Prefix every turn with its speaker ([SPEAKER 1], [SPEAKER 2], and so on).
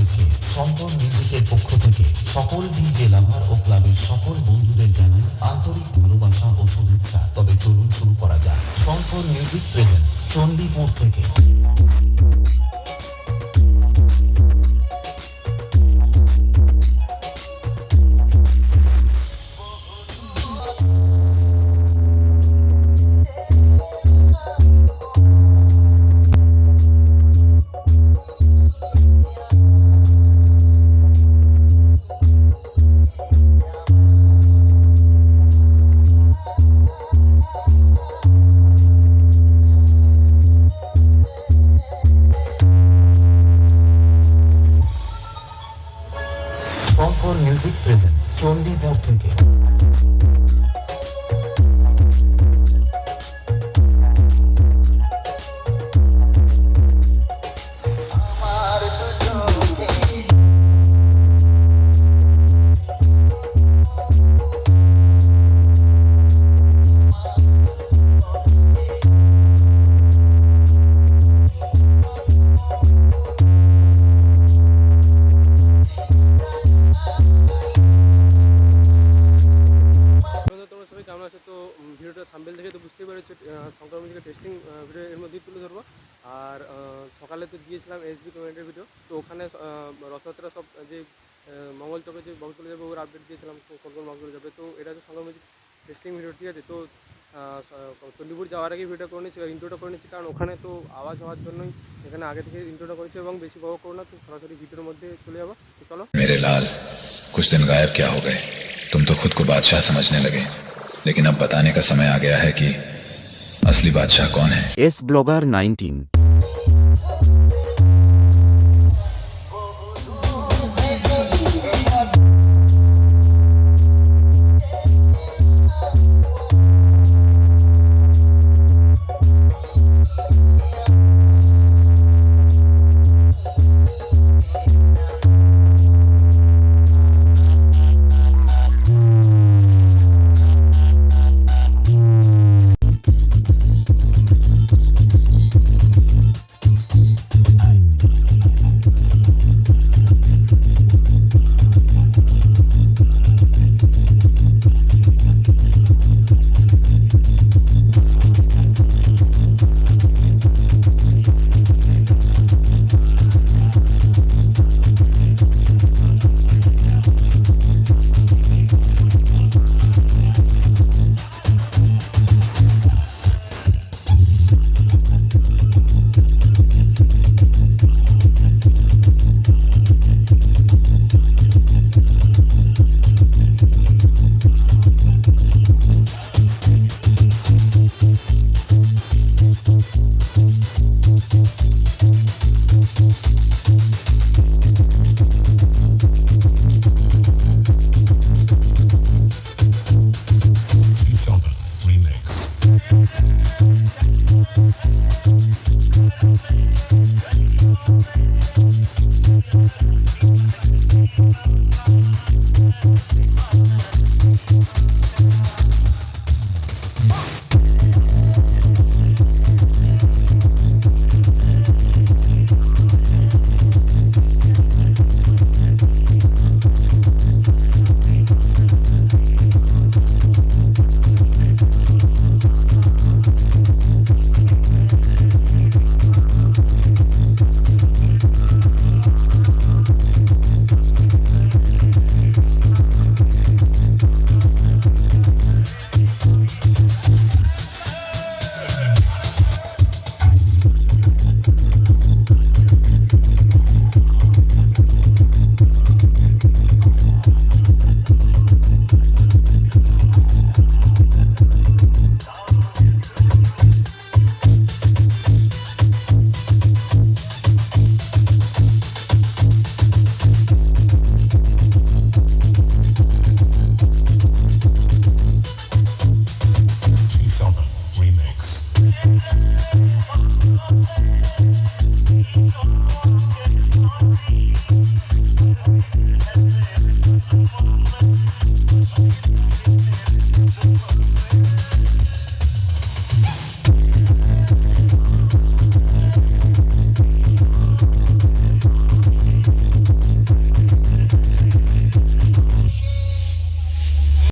[SPEAKER 1] রেখে সম্পদ মিউজিকের পক্ষ থেকে সকল ডিজে লাভার ও ক্লাবের সকল বন্ধুদের জানাই আন্তরিক ভালোবাসা ও শুভেচ্ছা। তবে চলুন শুরু করা যাক। সম্পদ মিউজিক প্রেজেন্ট চণ্ডীপুর থেকে। সম্পদ মিউজিক প্রেজেন্ট চণ্ডীপুর থেকে।
[SPEAKER 2] ভিডিওটা থাম্বনেল দেখে তো বুঝতেই পেরেছো শঙ্কর মিউজিকের টেস্টিং ভিডিও এর মধ্যেই তুলে ধরবো। আর সকালে তো দিয়েছিলাম এসবি কমেন্টের ভিডিও, তো ওখানে রথযাত্রা সব যে মঙ্গল চকে যে বক্সগুলো যাবে ওর আপডেট দিয়েছিলাম কোন কোন বক্সগুলো যাবে। তো এটা হচ্ছে শঙ্কর মিউজিক টেস্টিং ভিডিও, ঠিক আছে। তো চণ্ডীপুর যাওয়ার আগে ভিডিও করে নিচ্ছি, ইন্ট্রোটা করে নিচ্ছি, কারণ ওখানে তো আওয়াজ হওয়ার জন্যই এখানে আগে থেকে ইন্ট্রোটা করেছি এবং বেশি বড় করো না। তো সরাসরি ভিডিওর মধ্যে চলে যাবো। তো চলো।
[SPEAKER 3] मेरे लाल कुछ दिन गायब क्या हो गए, तुम तो खुद को बादशाह समझने लगे, लेकिन अब बताने का समय आ गया है कि असली बादशाह कौन है।
[SPEAKER 4] S blogger 19।